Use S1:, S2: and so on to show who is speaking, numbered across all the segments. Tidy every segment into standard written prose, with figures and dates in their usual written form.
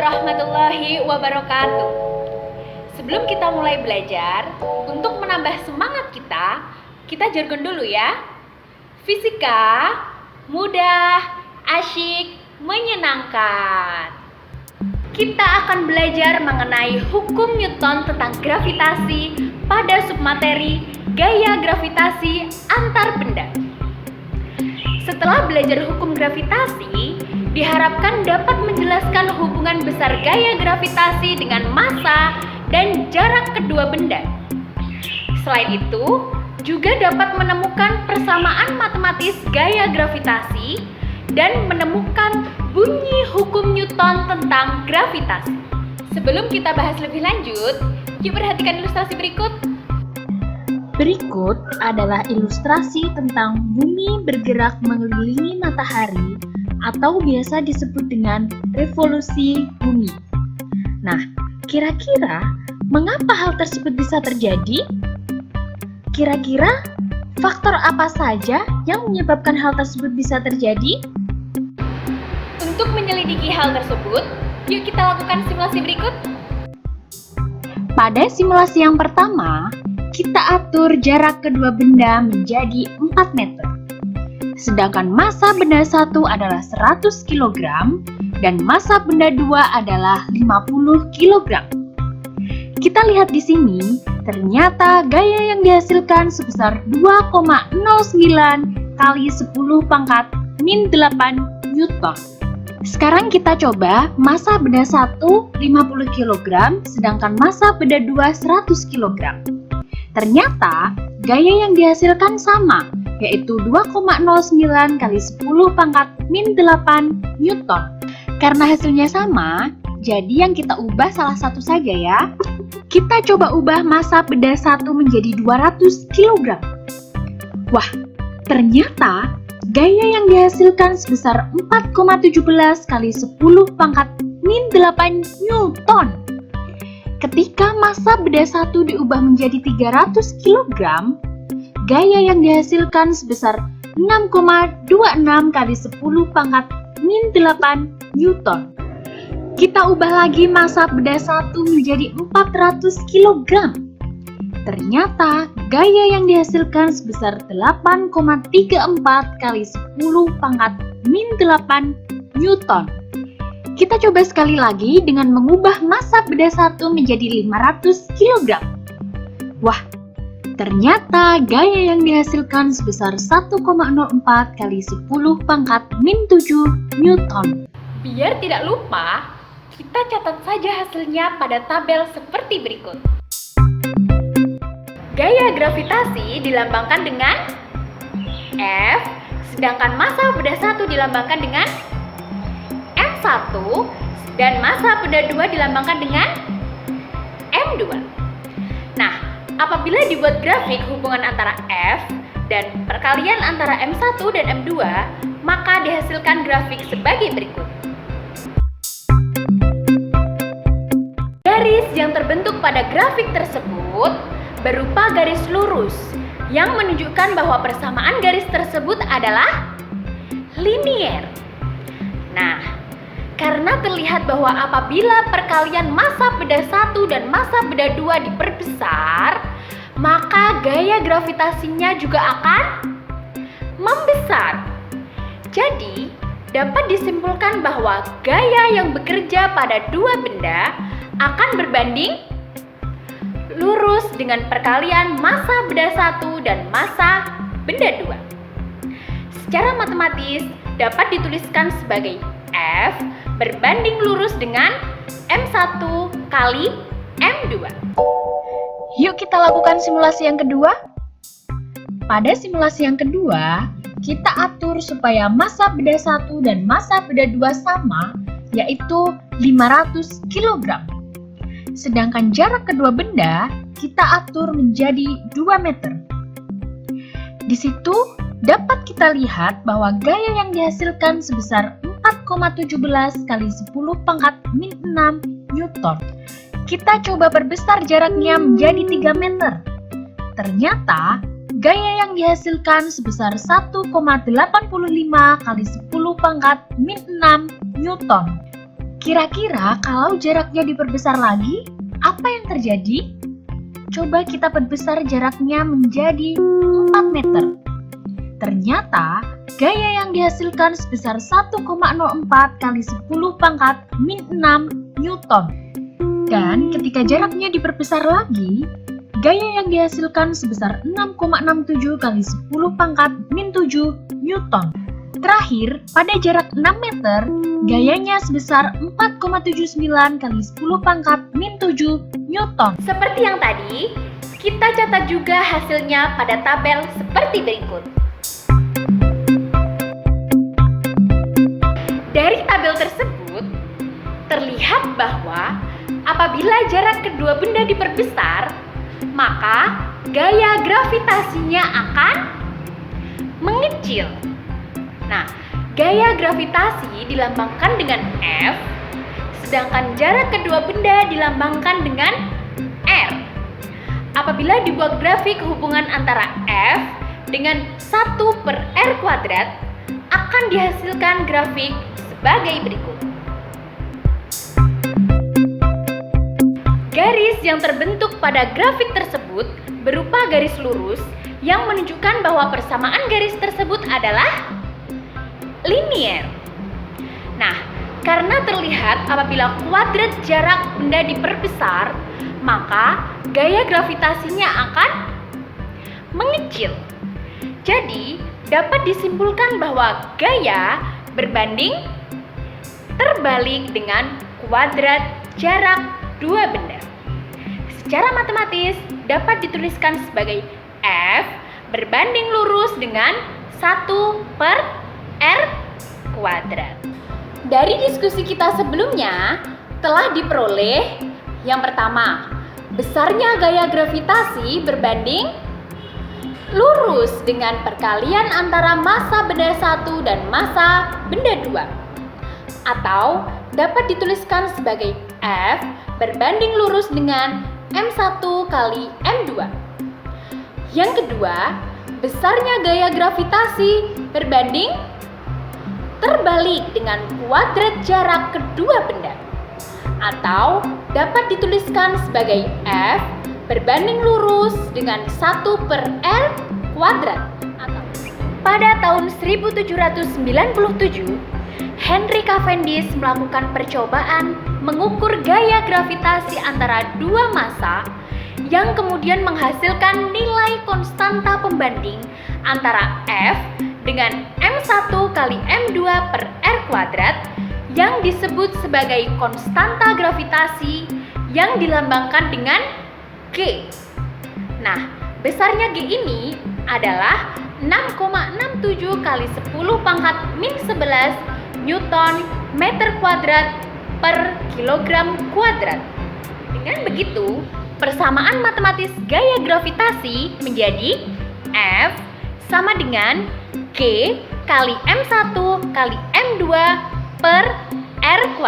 S1: warahmatullahi wabarakatuh. Sebelum kita mulai belajar, untuk menambah semangat kita jargon dulu ya. Fisika, mudah, asyik, menyenangkan. Kita akan belajar mengenai hukum Newton tentang gravitasi pada submateri gaya gravitasi antar benda. Setelah belajar hukum gravitasi, diharapkan dapat menjelaskan hubungan besar gaya gravitasi dengan massa dan jarak kedua benda. Selain itu, juga dapat menemukan persamaan matematis gaya gravitasi dan menemukan bunyi hukum Newton tentang gravitasi. Sebelum kita bahas lebih lanjut, yuk perhatikan ilustrasi berikut.
S2: Berikut adalah ilustrasi tentang bumi bergerak mengelilingi matahari atau biasa disebut dengan revolusi bumi. Nah, kira-kira mengapa hal tersebut bisa terjadi? Kira-kira faktor apa saja yang menyebabkan hal tersebut bisa terjadi?
S1: Untuk menyelidiki hal tersebut, yuk kita lakukan simulasi berikut.
S2: Pada simulasi yang pertama, kita atur jarak kedua benda menjadi 4 meter. Sedangkan massa benda 1 adalah 100 kg dan massa benda 2 adalah 50 kg. Kita lihat di sini, ternyata gaya yang dihasilkan sebesar 2,09 kali 10 pangkat min 8 Newton. Sekarang kita coba massa benda 1 50 kg, sedangkan massa benda 2 100 kg. Ternyata gaya yang dihasilkan sama, yaitu 2,09 kali 10 pangkat min 8 Newton. Karena hasilnya sama, jadi yang kita ubah salah satu saja ya. Kita coba ubah massa benda 1 menjadi 200 kg. Wah, ternyata gaya yang dihasilkan sebesar 4,17 kali 10 pangkat min 8 Newton. Ketika massa benda 1 diubah menjadi 300 kg, gaya yang dihasilkan sebesar 6,26 kali 10 pangkat min 8 Newton. Kita ubah lagi massa benda 1 menjadi 400 kg. Ternyata gaya yang dihasilkan sebesar 8,34 kali 10 pangkat min 8 Newton. Kita coba sekali lagi dengan mengubah massa benda 1 menjadi 500 kg. Wah, ternyata gaya yang dihasilkan sebesar 1,04 kali 10 pangkat min 7 Newton.
S1: Biar tidak lupa, kita catat saja hasilnya pada tabel seperti berikut. Gaya gravitasi dilambangkan dengan F, sedangkan massa benda 1 dilambangkan dengan M1 dan massa benda 2 dilambangkan dengan M2. Nah, apabila dibuat grafik hubungan antara F dan perkalian antara M1 dan M2, maka dihasilkan grafik sebagai berikut. Garis yang terbentuk pada grafik tersebut berupa garis lurus yang menunjukkan bahwa persamaan garis tersebut adalah linier. Nah, karena terlihat bahwa apabila perkalian massa benda 1 dan massa benda 2 diperbesar, maka gaya gravitasinya juga akan membesar. Jadi, dapat disimpulkan bahwa gaya yang bekerja pada dua benda akan berbanding lurus dengan perkalian massa benda 1 dan massa benda 2. Secara matematis dapat dituliskan sebagai F berbanding lurus dengan M1 kali M2.
S2: Yuk kita lakukan simulasi yang kedua. Pada simulasi yang kedua, kita atur supaya massa benda 1 dan massa benda 2 sama, yaitu 500 kg. Sedangkan jarak kedua benda kita atur menjadi 2 meter. Di situ dapat kita lihat bahwa gaya yang dihasilkan sebesar 4,17 kali 10 pangkat min 6 Newton. Kita coba perbesar jaraknya menjadi 3 meter. Ternyata gaya yang dihasilkan sebesar 1,85 kali 10 pangkat min 6 Newton. Kira-kira kalau jaraknya diperbesar lagi, apa yang terjadi? Coba kita perbesar jaraknya menjadi 4 meter. Ternyata, gaya yang dihasilkan sebesar 1,04 kali 10 pangkat min 6 Newton. Dan ketika jaraknya diperbesar lagi, gaya yang dihasilkan sebesar 6,67 kali 10 pangkat min 7 Newton. Terakhir, pada jarak 6 meter, gayanya sebesar 4,79 kali 10 pangkat min 7 Newton.
S1: Seperti yang tadi, kita catat juga hasilnya pada tabel seperti berikut. Dari tabel tersebut, terlihat bahwa apabila jarak kedua benda diperbesar, maka gaya gravitasinya akan mengecil. Nah, gaya gravitasi dilambangkan dengan F, sedangkan jarak kedua benda dilambangkan dengan R. Apabila dibuat grafik hubungan antara F dengan 1/R², akan dihasilkan grafik sebagai berikut. Garis yang terbentuk pada grafik tersebut berupa garis lurus yang menunjukkan bahwa persamaan garis tersebut adalah linier. Nah, karena terlihat apabila kuadrat jarak benda diperbesar, maka gaya gravitasinya akan mengecil. Jadi, dapat disimpulkan bahwa gaya berbanding terbalik dengan kuadrat jarak dua benda. Secara matematis dapat dituliskan sebagai F berbanding lurus dengan 1/R². Dari diskusi kita sebelumnya telah diperoleh yang pertama, besarnya gaya gravitasi berbanding lurus dengan perkalian antara massa benda 1 dan massa benda 2. Atau dapat dituliskan sebagai F berbanding lurus dengan M1 kali M2. Yang kedua, besarnya gaya gravitasi berbanding terbalik dengan kuadrat jarak kedua benda. Atau dapat dituliskan sebagai F berbanding lurus dengan 1/R². Pada tahun 1797, Henry Cavendish melakukan percobaan mengukur gaya gravitasi antara dua massa yang kemudian menghasilkan nilai konstanta pembanding antara F dengan M1 kali M2/R² yang disebut sebagai konstanta gravitasi yang dilambangkan dengan G. Nah, besarnya G ini adalah 6,67 kali 10 pangkat min 11 Newton meter kuadrat per kilogram kuadrat. Dengan begitu, persamaan matematis gaya gravitasi menjadi F sama dengan G kali M1 kali M2 per R².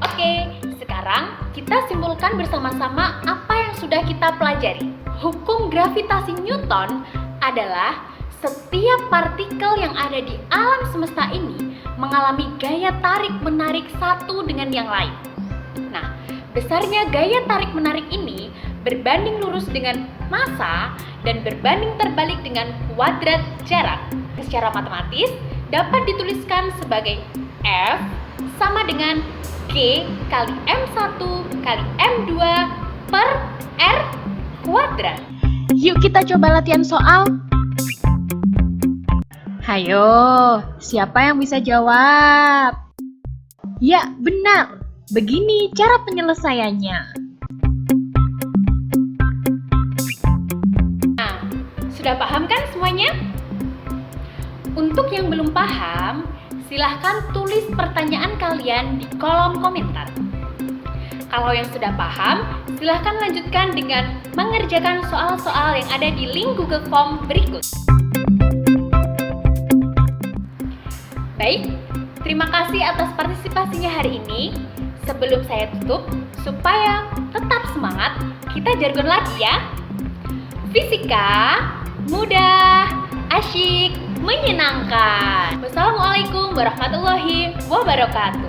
S1: Oke, sekarang kita simpulkan bersama-sama apa yang sudah kita pelajari. Hukum gravitasi Newton adalah setiap partikel yang ada di alam semesta ini mengalami gaya tarik-menarik satu dengan yang lain. Nah, besarnya gaya tarik-menarik ini berbanding lurus dengan massa dan berbanding terbalik dengan kuadrat jarak. Secara matematis dapat dituliskan sebagai F sama dengan G kali M1 kali M2 per R².
S2: Yuk kita coba latihan soal. Hayo, siapa yang bisa jawab? Ya, benar. Begini cara penyelesaiannya.
S1: Nah, sudah paham kan semuanya? Untuk yang belum paham, silahkan tulis pertanyaan kalian di kolom komentar. Kalau yang sudah paham, silahkan lanjutkan dengan mengerjakan soal-soal yang ada di link Google Form berikut. Baik, terima kasih atas partisipasinya hari ini. Sebelum saya tutup, supaya tetap semangat, kita jargon lagi ya. Fisika, mudah, asyik, menyenangkan. Wassalamualaikum warahmatullahi wabarakatuh.